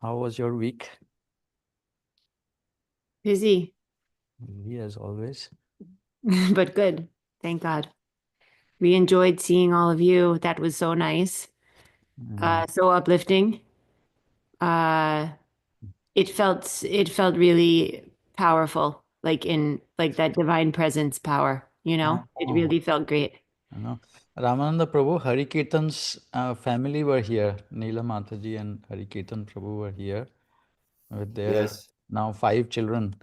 How was your week? Busy, Busy as always. but good. Thank God. We enjoyed seeing all of you. That was so nice. Mm. So uplifting. Uh, it felt really powerful, like in like that divine presence power, It Oh, really felt great. I know. Ramananda Prabhu, Hari Kirtan's family were here. Neela Mataji and Hari Kirtan Prabhu were here with their Yes, now 5 children.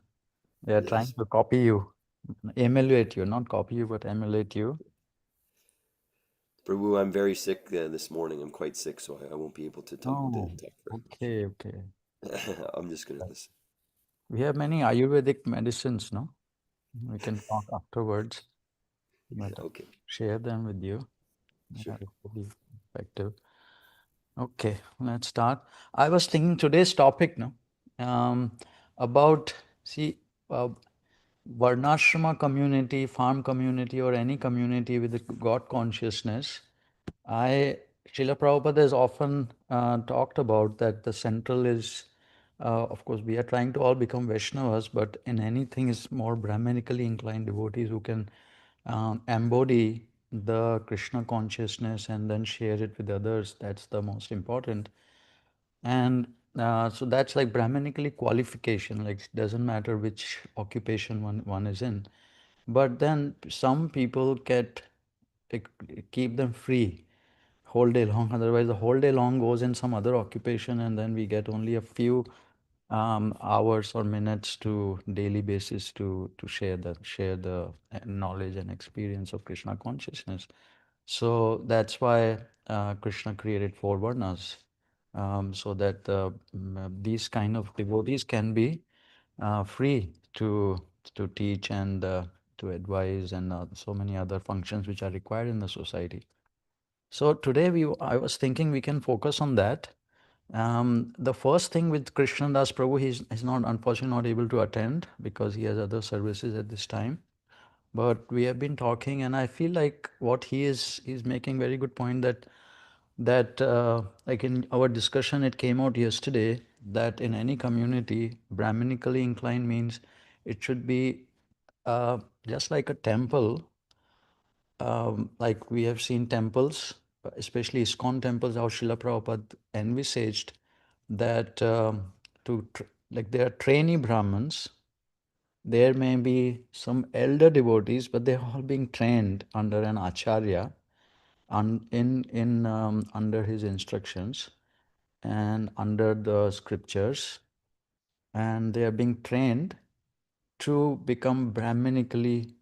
They are trying yes. to copy you, emulate you, not copy you, but emulate you. Prabhu, I'm very sick this morning. I'm quite sick, so I won't be able to talk Oh, very okay, okay. much. I'm just gonna listen. We have many Ayurvedic medicines, no? We can talk afterwards, but I'll Okay, share them with you. sure. It will be effective. Okay, let's start. I was thinking today's topic, no, about see, uh, Varnasrama community, farm community, or any community with the God consciousness. I Srila Prabhupada has often talked about that the central is, of course, we are trying to all become Vaishnavas, but in anything is more Brahmanically inclined devotees who can embody the Krishna consciousness and then share it with others. That's the most important. And so that's like Brahmanically qualification, like it doesn't matter which occupation one is in. But then some people get like, keep them free whole day long. Otherwise, the whole day long goes in some other occupation, and then we get only a few hours or minutes to daily basis to share the knowledge and experience of Krishna consciousness. So that's why Krishna created 4 varnas, so that these kind of devotees can be free to teach and to advise and so many other functions which are required in the society. So today I was thinking we can focus on that. The first thing with Krishna Das Prabhu, he's not unfortunately not able to attend because he has other services at this time. But we have been talking, and I feel like what he's making very good point that like in our discussion, it came out yesterday that in any community, Brahmanically inclined means it should be uh, just like a temple, like we have seen temples, especially ISKCON temples, how Srila Prabhupada envisaged that like there are trainee Brahmins, there may be some elder devotees, but they're all being trained under an acharya, in under his instructions and under the scriptures, and they are being trained to become Brahmanically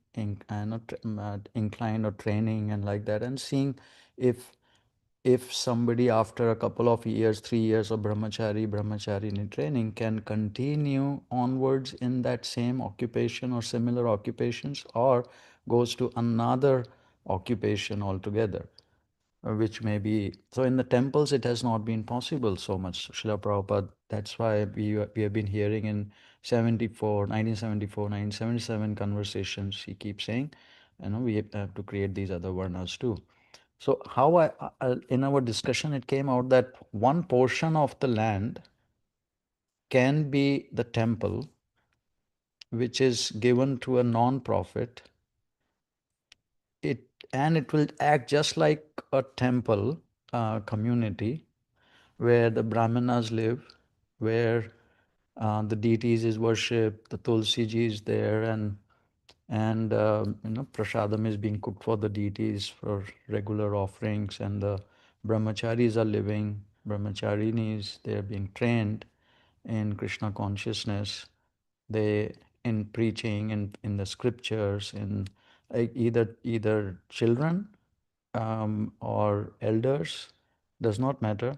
not, inclined or training and like that, and seeing if somebody after a couple of years, 3 years of brahmacharini training can continue onwards in that same occupation or similar occupations, or goes to another occupation altogether, which may be so in the temples it has not been possible so much. Srila Prabhupada, that's why we have been hearing in 1974, 1977 conversations, he keeps saying, we have to create these other varnas too. So how in our discussion it came out that one portion of the land can be the temple, which is given to a non-profit. It and it will act just like a temple community where the Brahmanas live, where the deities is worshipped, the Tulsi ji is there, and prasadam is being cooked for the deities for regular offerings, and the brahmacharis are living, brahmacharinis, they are being trained in Krishna consciousness. They in preaching in the scriptures, in like either children or elders, does not matter.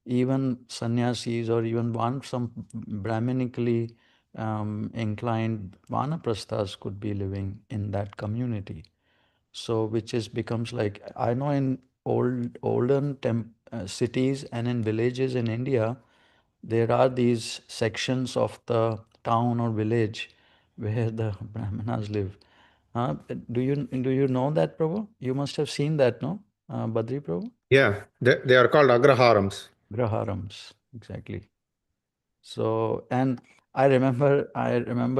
Even sannyasis or even some Brahmanically inclined vanaprasthas could be living in that community. So which is becomes like, I know in olden cities and in villages in India, there are these sections of the town or village where the Brahmanas live. Do you know that, Prabhu? You must have seen that, no? Badri Prabhu? Yeah, they are called agraharams. Graharams, exactly. So, and I remember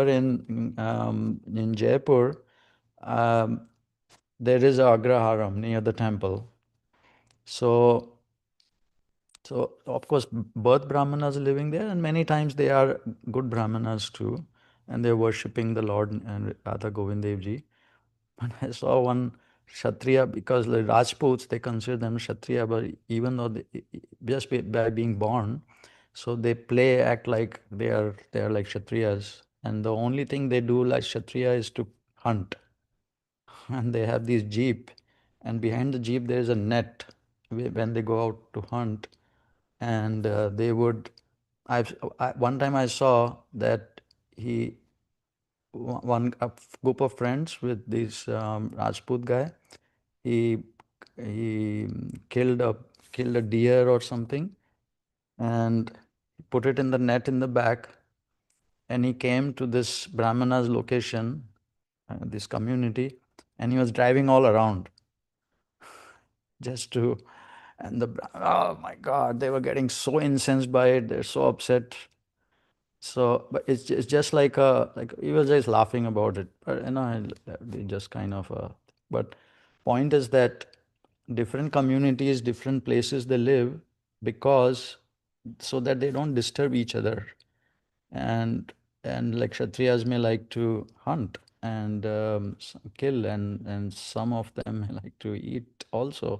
in Jaipur, um, there is a Agraharam near the temple. So, so of course, both Brahmanas are living there, and many times they are good Brahmanas too, and they're worshipping the Lord and Radha Govind Dev Ji. But I saw one Kshatriya, because the Rajputs, they consider them Kshatriya, but even though just by being born, so they act like they are like Kshatriyas, and the only thing they do like Kshatriya is to hunt. And they have these jeep, and behind the jeep there is a net when they go out to hunt, and they would. One time I saw that he one a group of friends with this Rajput guy. He killed a deer or something, and put it in the net in the back, and he came to this Brahmana's location, this community, and he was driving all around just to. And oh my God, they were getting so incensed by it. They're so upset. So, but it's just like he was just laughing about it. But they just kind of. But point is that different communities, different places they live, because so that they don't disturb each other, and like Kshatriyas may like to hunt and kill, and some of them may like to eat also.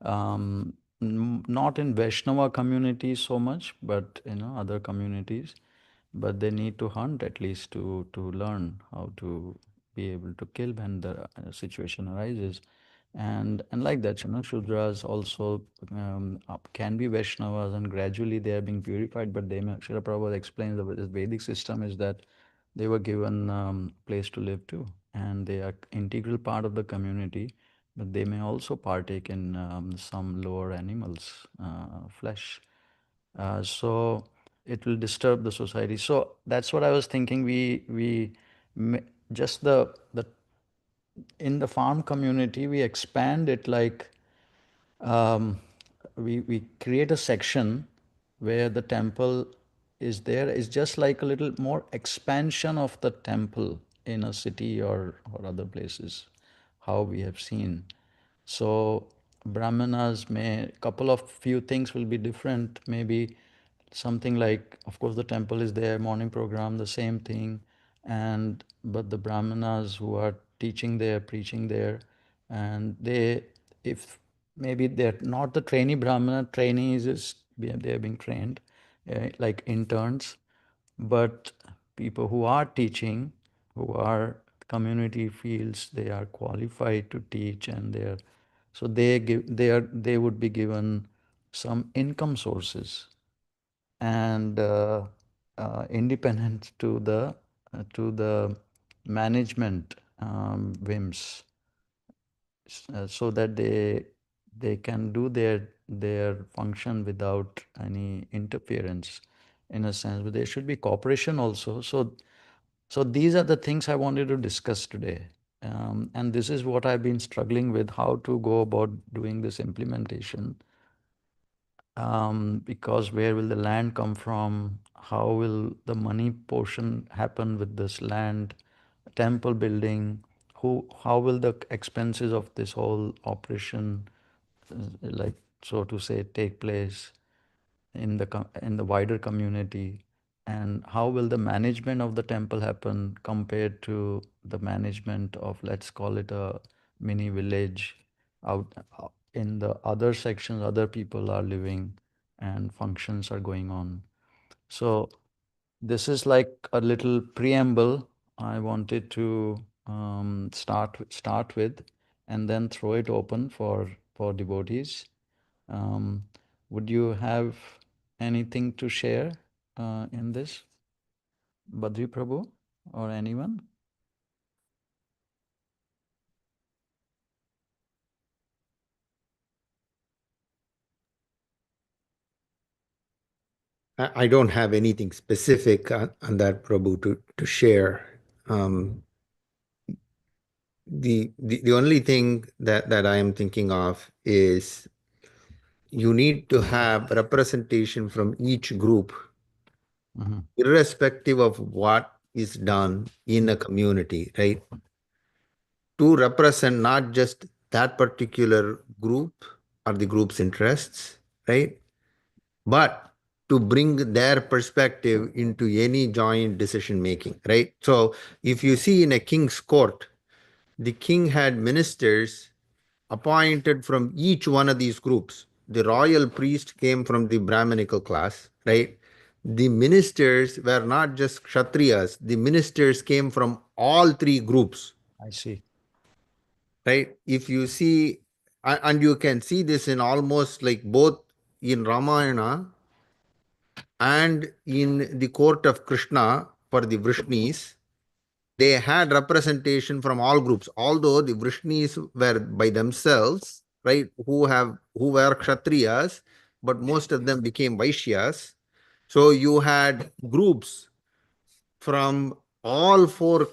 Not in Vaishnava communities so much, but other communities. But they need to hunt at least to learn how to be able to kill when the situation arises. And like that, Shudras also can be Vaishnavas, and gradually they are being purified. But Srila Prabhupada explains the Vedic system is that they were given place to live too, and they are integral part of the community. But they may also partake in some lower animals' flesh. So it will disturb the society. So that's what I was thinking. Just the in the farm community, we expand it like um, we create a section where the temple is there. It's just like a little more expansion of the temple in a city or other places, how we have seen. So Brahmanas may, couple of few things will be different. Maybe something like, of course, the temple is there, morning program, the same thing, and but the Brahmanas who are teaching there, preaching there, and if maybe they're not the trainee Brahmana, trainees they're being trained, like interns, but people who are teaching, who are community fields, they are qualified to teach, and they would be given some income sources, and independent to the management whims, so that they can do their function without any interference, in a sense. But there should be cooperation also. So these are the things I wanted to discuss today. And this is what I've been struggling with, how to go about doing this implementation. Because where will the land come from? How will the money portion happen with this land, temple building? How will the expenses of this whole operation, like so to say, take place in the wider community? And how will the management of the temple happen compared to the management of, let's call it, a mini village out in the other sections? Other people are living and functions are going on. So this is like a little preamble I wanted to start with, and then throw it open for devotees. um, would you have anything to share in this, Badri Prabhu, or anyone? I don't have anything specific on that, Prabhu, to share. The only thing that I am thinking of is you need to have representation from each group irrespective of what is done in a community, right? To represent not just that particular group or the group's interests, right? But to bring their perspective into any joint decision making, right? So if you see in a king's court, the king had ministers appointed from each one of these groups. The royal priest came from the Brahminical class, right? The ministers were not just Kshatriyas, the ministers came from all three groups, I see. right? If you see, and you can see this in almost like both in Ramayana and in the court of Krishna for the Vrishnis, they had representation from all groups, although the Vrishnis were by themselves, right, who were Kshatriyas, but most of them became Vaishyas. So you had groups from all four